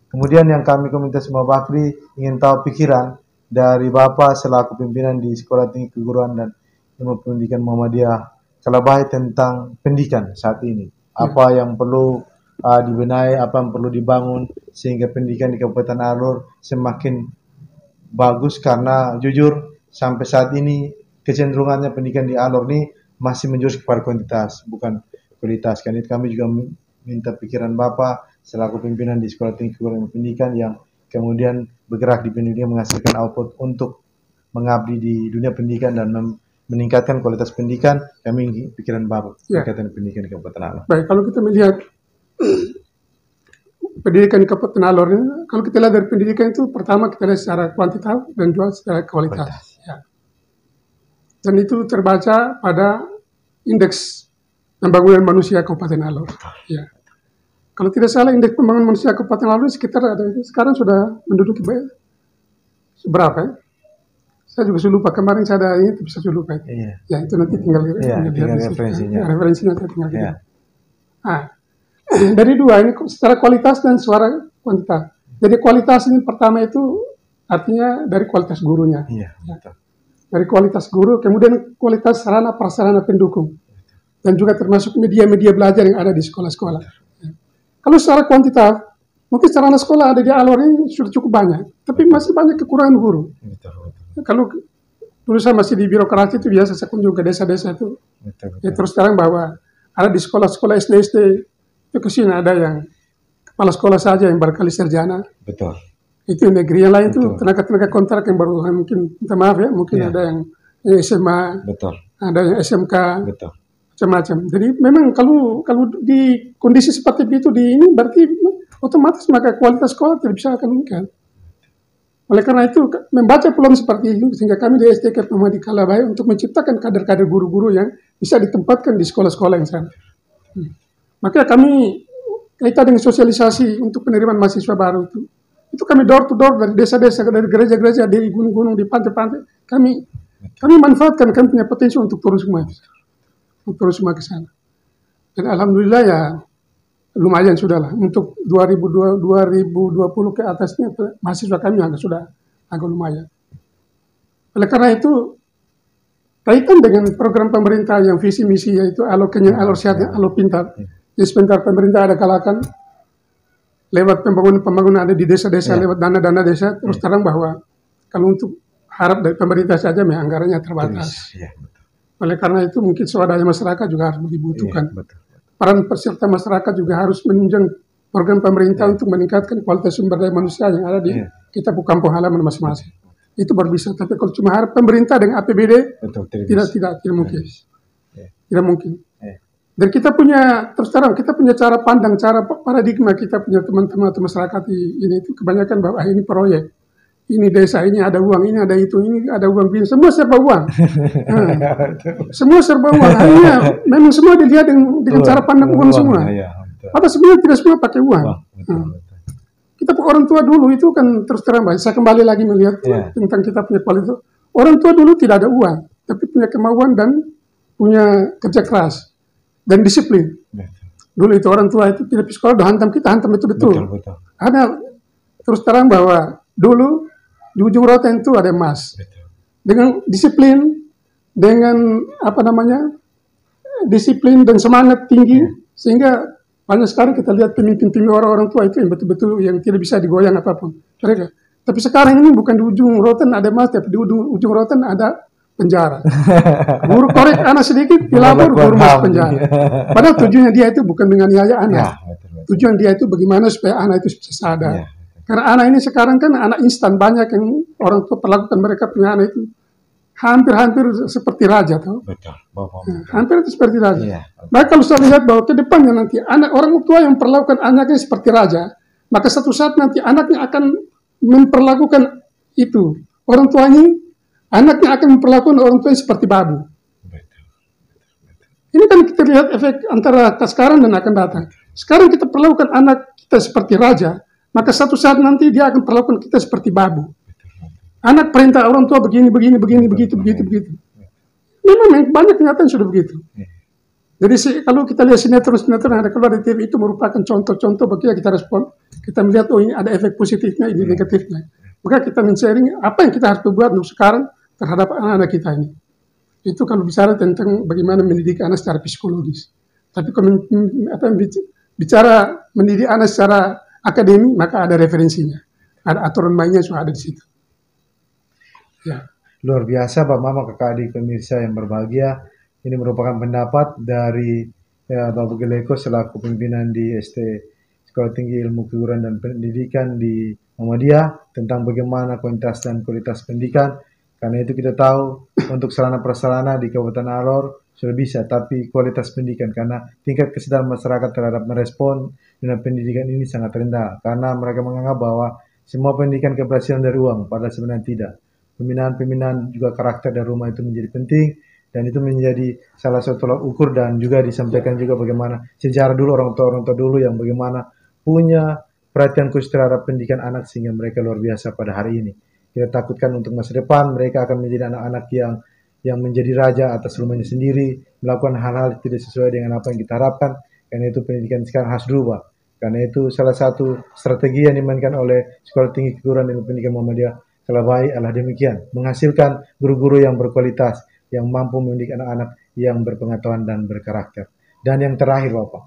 Kemudian yang kami Komunitas Imam Bakri ingin tahu pikiran dari Bapak selaku pimpinan di Sekolah Tinggi Keguruan dan Ilmu Pendidikan Muhammadiyah Kalabahi tentang pendidikan saat ini. Apa yang perlu dibenahi, apa yang perlu dibangun sehingga pendidikan di Kabupaten Alor semakin bagus, karena jujur sampai saat ini kecenderungannya pendidikan di Alor ini masih menjurus kepada kuantitas bukan kualitas. Karena itu kami juga minta pikiran Bapak selaku pimpinan di Sekolah Tinggi Keguruan Pendidikan yang kemudian bergerak di pendidikan menghasilkan output untuk mengabdi di dunia pendidikan dan meningkatkan kualitas pendidikan. Kami pikiran Bapak meningkatkan pendidikan di Kabupaten Alor. Baik, kalau kita melihat pendidikan di Kabupaten Alor ini, kalau kita lihat dari pendidikan itu pertama kita lihat secara kuantitas dan juga secara kualitas. Ya. Dan itu terbaca pada indeks pembangunan manusia Kabupaten Alor. Ya. Kalau tidak salah indeks pembangunan manusia Kabupaten Alor sekitar sekarang sudah menduduki berapa ya? Saya juga lupa, kemarin saya ada ini bisa lupa. Ya itu nanti tinggal lihat referensinya. Referensinya saya tinggal lihat. Dari dua ini secara kualitas dan secara kuantitas. Jadi kualitas ini pertama itu artinya dari kualitas gurunya. Dari kualitas guru, kemudian kualitas sarana prasarana pendukung. dan juga termasuk media-media belajar yang ada di sekolah-sekolah. Ya. Kalau secara kuantitas, mungkin sarana sekolah ada di Alor ini sudah cukup banyak, tapi masih banyak kekurangan guru. Kalau dulu saya masih di birokrasi itu biasa saya kunjung ke desa-desa itu. Ya, terus terang bahwa ada di sekolah-sekolah SD itu kesini ada yang kepala sekolah saja yang barangkali sarjana. Betul. Itu negeri yang lain itu tenaga-tenaga kontrak yang baru mungkin minta maaf ya, mungkin ada yang SMA, ada yang SMK, macam-macam. Jadi memang kalau di kondisi seperti itu di ini berarti otomatis maka kualitas sekolah tidak bisa akan meningkat. Oleh karena itu membaca peluang seperti ini sehingga kami di STK Muhammadiyah Kalabai untuk menciptakan kader-kader guru-guru yang bisa ditempatkan di sekolah-sekolah yang sana. Maka kami kaitan dengan sosialisasi untuk penerimaan mahasiswa baru itu kami door to door dari desa-desa, dari gereja-gereja, dari gunung-gunung, di pantai-pantai. Kami manfaatkan, kami punya potensi untuk turun semua ke sana. Dan alhamdulillah ya lumayan sudah lah. Untuk 2020 ke atasnya mahasiswa kami agak lumayan. Oleh karena itu kaitan dengan program pemerintah yang visi misi yaitu Alor Kenyang, Alor Sehat, Alor Pintar. Jadi sebentar pemerintah ada galakan lewat pembangunan ada di desa-desa, lewat dana-dana desa, terus terang bahwa kalau untuk harap dari pemerintah saja anggarannya terbatas. Oleh karena itu mungkin swadaya masyarakat juga harus dibutuhkan. Peran peserta masyarakat juga harus menunjang program pemerintah untuk meningkatkan kualitas sumber daya manusia yang ada di kita kampung halaman masing-masing. Itu baru bisa. Tapi kalau cuma harap pemerintah dengan APBD, tidak mungkin. Tidak mungkin. Dan kita punya, terus terang, kita punya cara pandang, cara paradigma kita punya teman-teman atau masyarakat ini itu kebanyakan bahwa ini proyek, ini desa, ini ada uang, ini ada itu, ini ada uang, semua serba uang. Semua serba uang. Akhirnya memang semua dilihat dengan cara pandang uang semua. Padahal sebenarnya tidak semua pakai uang. Kita orang tua dulu itu kan terus terang, saya kembali lagi melihat tentang kita punya kualitas. Orang tua dulu tidak ada uang, tapi punya kemauan dan punya kerja keras. Dan disiplin. Dulu itu orang tua itu tidak sekolah, udah hantam itu betul. Ada terus terang bahwa dulu di ujung rotan itu ada emas. Dengan disiplin, dengan disiplin dan semangat tinggi, sehingga banyak sekali kita lihat pemimpin-pemimpin orang-orang tua itu yang betul-betul yang tidak bisa digoyang apapun. Mereka. Tapi sekarang ini bukan di ujung rotan ada emas, tapi di ujung rotan ada penjara. Guru korek anak sedikit, dilapor guru masuk penjara. Padahal tujuannya dia itu bukan menganiaya anak. Tujuan dia itu bagaimana supaya anak itu bisa sadar. Karena anak ini sekarang kan anak instan, banyak yang orang tua perlakukan mereka punya anak itu hampir seperti raja, tahu? Hampir itu seperti raja. Maka kalau saya lihat bahwa ke depannya nanti anak orang tua yang memperlakukan anaknya seperti raja, maka satu saat nanti anaknya akan memperlakukan itu orang tuanya. Anaknya akan memperlakukan orang tua seperti babu. Ini kan kita lihat efek antara sekarang dan akan datang. Sekarang kita perlakukan anak kita seperti raja, maka satu saat nanti dia akan perlakukan kita seperti babu. Anak perintah orang tua begini, begitu. Memang banyak kenyataan sudah begitu. Jadi kalau kita lihat sinetron yang ada keluar di TV itu merupakan contoh-contoh bagi kita respon. Kita melihat ini ada efek positifnya, ini negatifnya. Maka kita men-sharing apa yang kita harus buat untuk sekarang terhadap anak-anak kita ini. Itu kalau bicara tentang bagaimana mendidik anak secara psikologis. Tapi kalau bicara mendidik anak secara akademi, maka ada referensinya. Ada aturan mainnya sudah ada di situ. Ya. Luar biasa Pak Mama, kakak adik pemirsa yang berbahagia. Ini merupakan pendapat dari Bapak Geleko selaku pimpinan di ST Sekolah Tinggi Ilmu Keguruan dan Pendidikan di Muhammadiyah tentang bagaimana kuantitas dan kualitas pendidikan. Karena itu kita tahu untuk sarana-prasarana di Kabupaten Alor sudah bisa, tapi kualitas pendidikan karena tingkat kesadaran masyarakat terhadap merespon dengan pendidikan ini sangat rendah. Karena mereka menganggap bahwa semua pendidikan keberhasilan dari uang, padahal sebenarnya tidak. Pembinaan juga karakter dan rumah itu menjadi penting, dan itu menjadi salah satu tolak ukur, dan juga disampaikan juga bagaimana sejarah dulu orang tua dulu yang bagaimana punya perhatian khusus terhadap pendidikan anak sehingga mereka luar biasa pada hari ini. Kita takutkan untuk masa depan mereka akan menjadi anak-anak yang menjadi raja atas rumahnya sendiri, melakukan hal-hal tidak sesuai dengan apa yang kita harapkan. Karena itu pendidikan sekarang harus berubah. Karena itu salah satu strategi yang dimainkan oleh Sekolah Tinggi Keguruan dan Pendidikan Muhammadiyah Kalabai adalah demikian, menghasilkan guru-guru yang berkualitas, yang mampu mendidik anak-anak yang berpengetahuan dan berkarakter. Dan yang terakhir Bapak,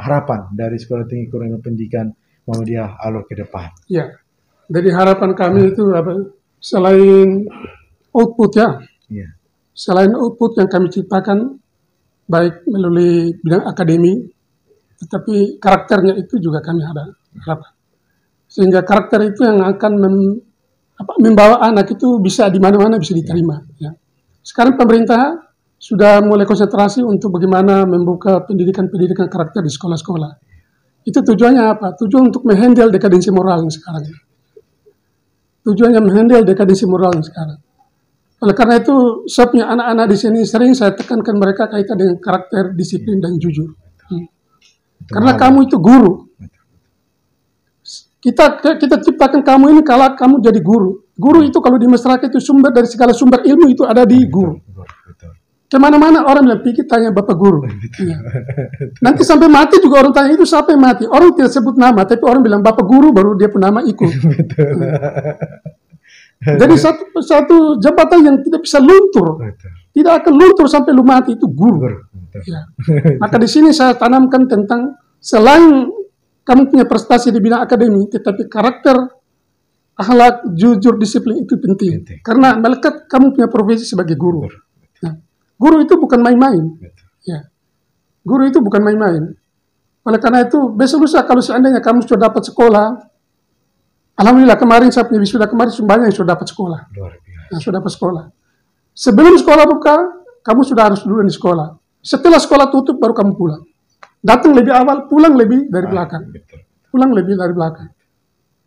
harapan dari Sekolah Tinggi Kurang Pendidikan Muhammadiyah Alor ke depan. Ya, jadi harapan kami itu selain output Ya. selain output yang kami ciptakan baik melalui bidang akademi, tetapi karakternya itu juga kami ada harapkan. Sehingga karakter itu yang akan membawa anak itu bisa di mana-mana bisa diterima. Ya. Sekarang pemerintah sudah mulai konsentrasi untuk bagaimana membuka pendidikan karakter di sekolah-sekolah. Itu tujuannya apa? Tujuan untuk menghandle dekadensi moral yang sekarang. Tujuannya menghandle dekadensi moral yang sekarang. Oleh karena itu, sebabnya anak-anak di sini sering saya tekankan mereka kaitan dengan karakter, disiplin, dan jujur. Karena kamu itu guru. Kita ciptakan kamu ini kalau kamu jadi guru. Guru itu kalau di masyarakat itu sumber dari segala sumber ilmu itu ada di guru. Kemana-mana orang bilang, pikir tanya Bapak Guru. Ya. Nanti sampai mati juga orang tanya itu siapa yang mati. Orang tidak sebut nama, tapi orang bilang Bapak Guru baru dia pun nama ikut. Jadi satu jabatan yang tidak bisa luntur, tidak akan luntur sampai lu mati itu guru. Ya. Maka di sini saya tanamkan tentang selain kamu punya prestasi di bidang akademi, tetapi karakter, akhlak, jujur, disiplin itu penting. Karena melekat kamu punya profesi sebagai guru. Nah, guru itu bukan main-main. Ya. Guru itu bukan main-main. Oleh karena itu, besok lusa kalau seandainya kamu sudah dapat sekolah, alhamdulillah kemarin saya punya wisuda kemarin banyak yang sudah dapat sekolah. Yang sudah dapat sekolah. Sebelum sekolah buka, kamu sudah harus dulu di sekolah. Setelah sekolah tutup baru kamu pulang. Datang lebih awal, pulang lebih dari belakang. Pulang lebih dari belakang.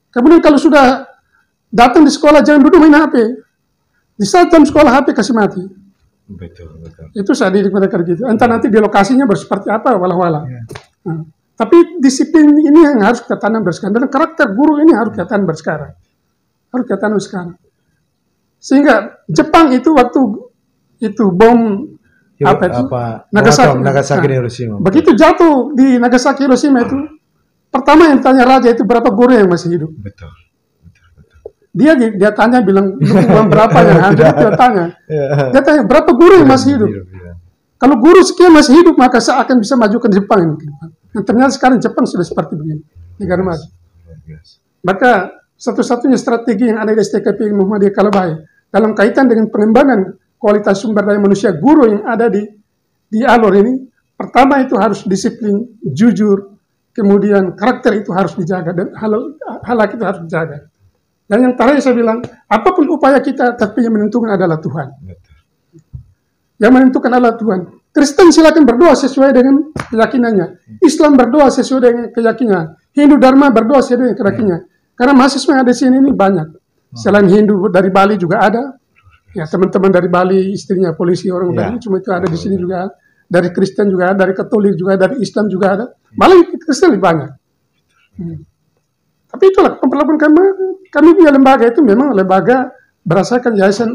Kemudian kalau sudah datang di sekolah jangan duduk main HP. Di saat jam sekolah HP kasih mati. Betul. Itu saya didik mereka gitu. Entah nanti di lokasinya seperti apa, walau-walau. Nah, tapi disiplin ini yang harus kita tanam sekarang. Dan karakter guru ini harus kita tanam sekarang. Harus kita tanam sekarang. Sehingga Jepang itu waktu itu bom Nagasaki Hiroshima. Begitu jatuh di Nagasaki Hiroshima itu, pertama yang tanya raja itu berapa guru yang masih hidup. Betul. Dia tanya bilang uang berapa yang hadir, dia tanya. Dia tanya berapa guru yang masih hidup. Kalau guru sekian masih hidup maka saya akan bisa majukan Jepang ini. Dan ternyata sekarang Jepang sudah seperti begini, negara maju. Maka satu-satunya strategi yang ada di STKP Muhammadiyah Kalabahi dalam kaitan dengan pengembangan kualitas sumber daya manusia guru yang ada di Alor ini, pertama itu harus disiplin, jujur, kemudian karakter itu harus dijaga dan hal itu harus dijaga. Dan yang terakhir saya bilang, apapun upaya kita, tapi yang menentukan adalah Tuhan. Yang menentukan adalah Tuhan. Kristen silakan berdoa sesuai dengan keyakinannya. Islam berdoa sesuai dengan keyakinan. Hindu Dharma berdoa sesuai dengan keyakinannya. Karena mahasiswa yang ada di sini ini banyak. Selain Hindu dari Bali juga ada. Ya, teman-teman dari Bali, istrinya polisi orang Bali, cuma itu ada di sini juga. Dari Kristen juga ada, dari Katolik juga ada, dari Islam juga ada. Malah Kristen lebih banyak. Tapi itulah pemperlakuan kami punya lembaga itu memang lembaga berdasarkan Yayasan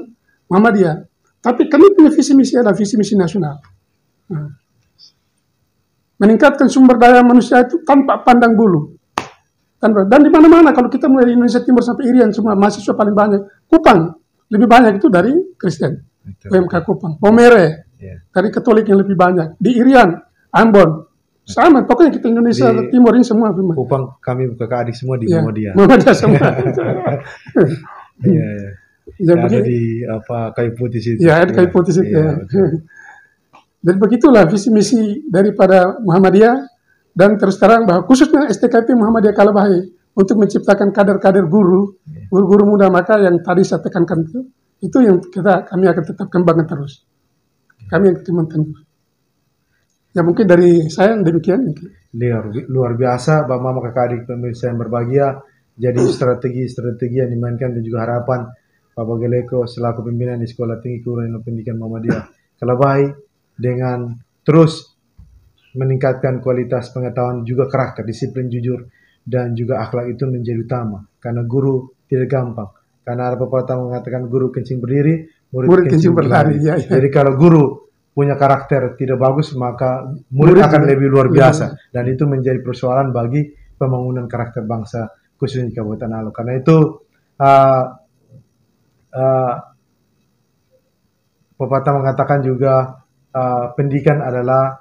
Muhammadiyah. Tapi kami punya visi misi adalah visi misi nasional. Meningkatkan sumber daya manusia itu tanpa pandang bulu. Dan di mana-mana kalau kita mulai di Indonesia Timur sampai Irian semua mahasiswa paling banyak. Kupang lebih banyak itu dari Kristen. UMK Kupang. Pomere dari Katolik yang lebih banyak. Di Irian, Ambon. Sama, pokoknya kita Indonesia Timur ini semua. Kupang kami buka adik semua di Muhammadiyah. Muhammadiyah semua. Ada di kayu putih situ. Ya, ada kayu putih situ. Dan begitulah visi misi daripada Muhammadiyah. Dan terus terang bahwa khususnya STKP Muhammadiyah Kalabahi untuk menciptakan kader-kader guru-guru muda, maka yang tadi saya tekankan itu yang kami akan tetap kembangkan terus. Kami akan kembangkan terus. Ya mungkin dari saya demikian. Luar biasa Bapak Mama kakak adik pemirsa yang berbahagia. Jadi strategi yang dimainkan dan juga harapan Bapak Geleko selaku pimpinan di Sekolah Tinggi Kurang Pendidikan Muhammadiyah Kalabahi dengan terus meningkatkan kualitas pengetahuan juga karakter, disiplin, jujur dan juga akhlak itu menjadi utama. Karena guru tidak gampang. Karena ada pepatah mengatakan guru kencing berdiri, murid kencing berlari. Ya. Jadi kalau guru punya karakter tidak bagus maka murid akan lebih luar biasa. Dan itu menjadi persoalan bagi pembangunan karakter bangsa khususnya di Kabupaten Alor. Karena itu pepatah mengatakan juga pendidikan adalah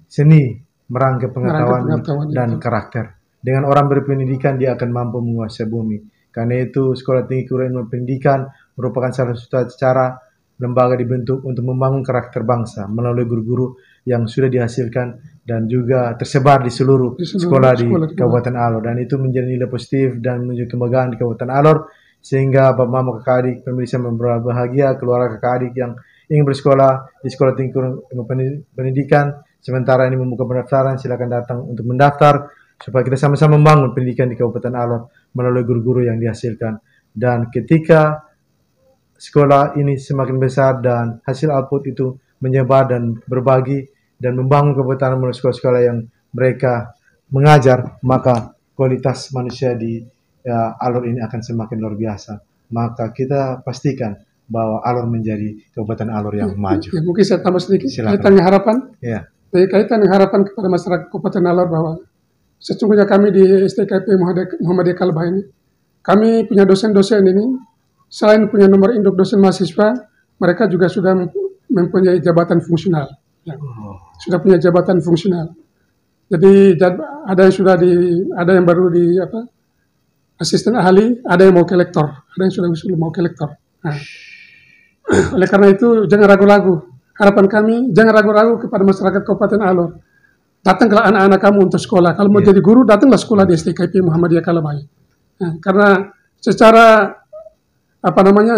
seni merangkai pengetahuan dan itu. karakter. Dengan orang berpendidikan dia akan mampu menguasai bumi. Karena itu Sekolah Tinggi Keguruan Ilmu Pendidikan merupakan salah satu cara lembaga dibentuk untuk membangun karakter bangsa melalui guru-guru yang sudah dihasilkan dan juga tersebar di seluruh sekolah di Kabupaten Alor, dan itu menjadi nilai positif dan menjadi kebanggaan di Kabupaten Alor, sehingga Bapak Mama kakak adik pemirsa berbahagia, keluarga kakak adik yang ingin bersekolah di Sekolah Tinggi Keguruan Ilmu Pendidikan sementara ini membuka pendaftaran, silakan datang untuk mendaftar supaya kita sama-sama membangun pendidikan di Kabupaten Alor melalui guru-guru yang dihasilkan. Dan ketika sekolah ini semakin besar dan hasil output itu menyebar dan berbagi dan membangun Kabupaten melalui sekolah-sekolah yang mereka mengajar, maka kualitas manusia di Alor ini akan semakin luar biasa. Maka kita pastikan bahwa Alor menjadi Kabupaten Alor yang maju. Ya, mungkin saya tambah sedikit kaitannya harapan. Ya. Kaitan harapan kepada masyarakat Kabupaten Alor bahwa sesungguhnya kami di STKP Muhammadiyah Kalbah ini, kami punya dosen-dosen ini, selain punya nomor induk dosen mahasiswa, mereka juga sudah mempunyai jabatan fungsional. Ya. Sudah punya jabatan fungsional. Jadi ada yang sudah ada yang baru di asisten ahli, ada yang mau ke lektor, ada yang sudah mau ke lektor. Nah, oleh karena itu jangan ragu-ragu. Harapan kami jangan ragu-ragu kepada masyarakat Kabupaten Alor. Datanglah anak-anak kamu untuk sekolah. Kalau mau jadi guru, datanglah sekolah di STKP Muhammadiyah Kalbah. Nah, karena secara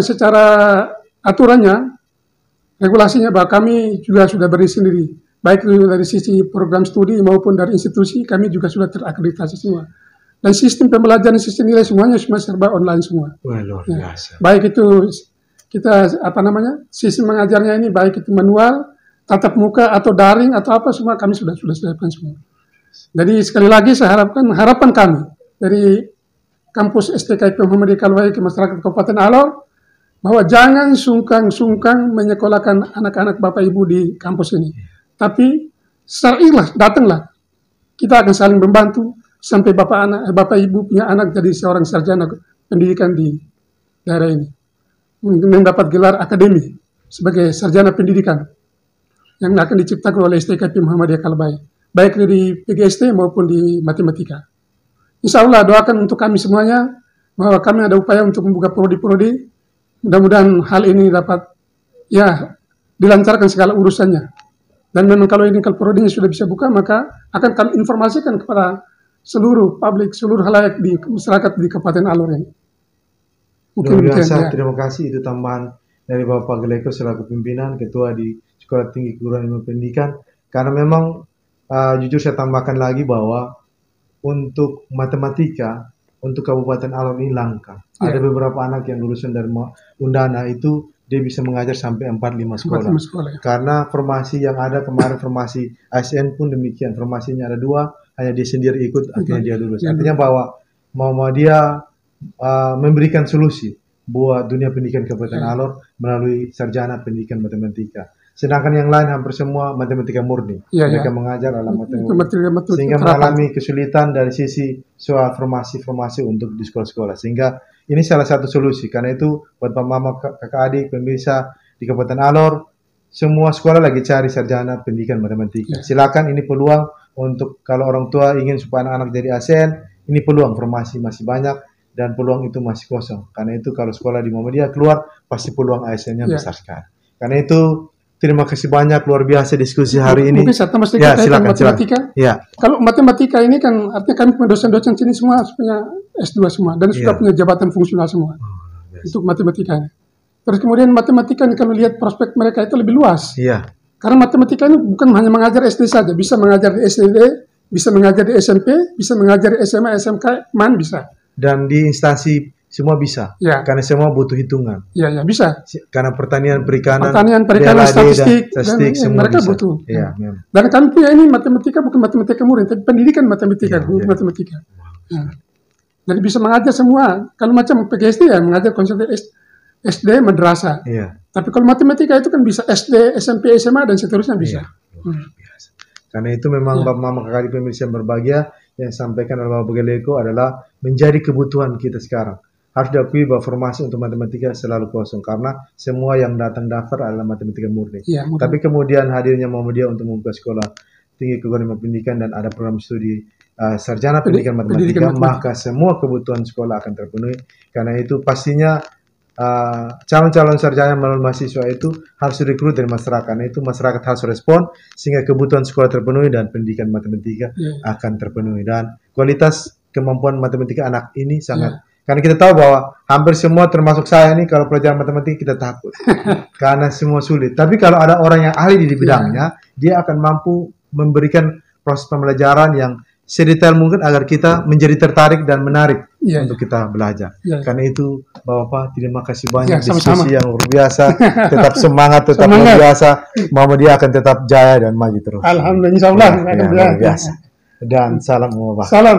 secara aturannya, regulasinya bahwa kami juga sudah berdiri sendiri. Baik dari sisi program studi maupun dari institusi, kami juga sudah terakreditasi semua. Dan sistem pembelajaran, sistem nilai semuanya serba online semua. Wah, luar biasa. Baik itu kita sistem mengajarnya ini baik itu manual, tatap muka atau daring atau apa semua kami sudah siapkan semua. Jadi sekali lagi saya harapkan harapan kami dari kampus STKP Muhammadiyah Kalbah ke masyarakat Kabupaten Alor bahwa jangan sungkan-sungkan menyekolahkan anak-anak Bapak Ibu di kampus ini. Tapi datanglah. Kita akan saling membantu sampai Bapak Ibu punya anak jadi seorang sarjana pendidikan di daerah ini. Mendapat gelar akademi sebagai sarjana pendidikan yang akan diciptakan oleh STKP Muhammadiyah Kalbah, baik di PGST maupun di matematika. Insya Allah doakan untuk kami semuanya bahwa kami ada upaya untuk membuka prodi-prodi. Mudah-mudahan hal ini dapat dilancarkan segala urusannya. Dan memang kalau prodinya sudah bisa buka, maka akan kami informasikan kepada seluruh publik, seluruh halayak di masyarakat di Kabupaten Alor ini. Luar biasa, terima kasih. Itu tambahan dari Bapak Geleko selaku pimpinan, ketua di Sekolah Tinggi Keguruan Ilmu Pendidikan. Karena memang jujur saya tambahkan lagi bahwa untuk matematika, untuk Kabupaten Alor ini langka. Ada beberapa anak yang lulusan dari Undana itu dia bisa mengajar sampai 4-5 sekolah. Karena formasi yang ada kemarin, formasi ASN pun demikian. Formasinya ada 2, hanya dia sendiri ikut, akhirnya dia lulus. Artinya bahwa mau dia memberikan solusi buat dunia pendidikan Kabupaten Alor melalui sarjana pendidikan matematika. Sedangkan yang lain hampir semua matematika murni. Mereka mengajar dalam matematika sehingga mengalami kesulitan dari sisi soal formasi-formasi untuk di sekolah-sekolah. Sehingga ini salah satu solusi. Karena itu buat Pak Mama, kakak adik, pemirsa di Kabupaten Alor, semua sekolah lagi cari sarjana pendidikan matematika. Silakan, ini peluang untuk kalau orang tua ingin supaya anak-anak jadi ASN, ini peluang, formasi masih banyak dan peluang itu masih kosong. Karena itu kalau sekolah di Muhammadiyah keluar, pasti peluang ASN-nya besar sekali. Karena itu terima kasih banyak, luar biasa diskusi hari ini. Mungkin saya tambah sedikit matematika. Kalau matematika ini kan artinya kami punya dosen-dosen sini semua punya S2 semua dan sudah punya jabatan fungsional semua untuk matematika. Terus kemudian matematika ini kalau lihat prospek mereka itu lebih luas. Karena matematika ini bukan hanya mengajar SD saja, bisa mengajar di SD, bisa mengajar di SMP, bisa mengajar di SMA, SMK, MAN bisa. Dan di instansi semua bisa, karena semua butuh hitungan. Bisa. Karena pertanian, perikanan, statistik semua mereka bisa. butuh. Dan kami punya ini matematika bukan matematika murni, tapi pendidikan matematika, matematika. Jadi bisa mengajar semua. Kalau macam PGSD mengajar konsep SD, madrasah. Tapi kalau matematika itu kan bisa SD, SMP, SMA dan seterusnya bisa. Biasa. Karena itu memang Bapak Mama kakak pemirsa yang berbahagia yang sampaikan oleh Bapak Geleko adalah menjadi kebutuhan kita sekarang. harus diakui bahwa formasi untuk matematika selalu kosong karena semua yang datang daftar adalah matematika murni. Ya, Tapi kemudian hadirnya Muhammadiyah untuk membuka sekolah tinggi keguruan pendidikan dan ada program studi sarjana pendidikan matematika, maka semua kebutuhan sekolah akan terpenuhi. Karena itu pastinya calon-calon sarjana melalui mahasiswa itu harus direkrut dari masyarakat. Karena itu masyarakat harus respon sehingga kebutuhan sekolah terpenuhi dan pendidikan matematika akan terpenuhi. Dan kualitas kemampuan matematika anak ini sangat karena kita tahu bahwa hampir semua termasuk saya ini kalau pelajaran matematika kita takut karena semua sulit. Tapi kalau ada orang yang ahli di bidangnya, dia akan mampu memberikan proses pembelajaran yang sedetail mungkin agar kita menjadi tertarik dan menarik untuk kita belajar. Karena itu Bapak, terima kasih banyak diskusi yang luar biasa. Tetap semangat, tetap luar biasa. Muhammadiyah akan tetap jaya dan maju terus. Alhamdulillah, insyaallah. Luar biasa. Dan salam Bapak. Salam.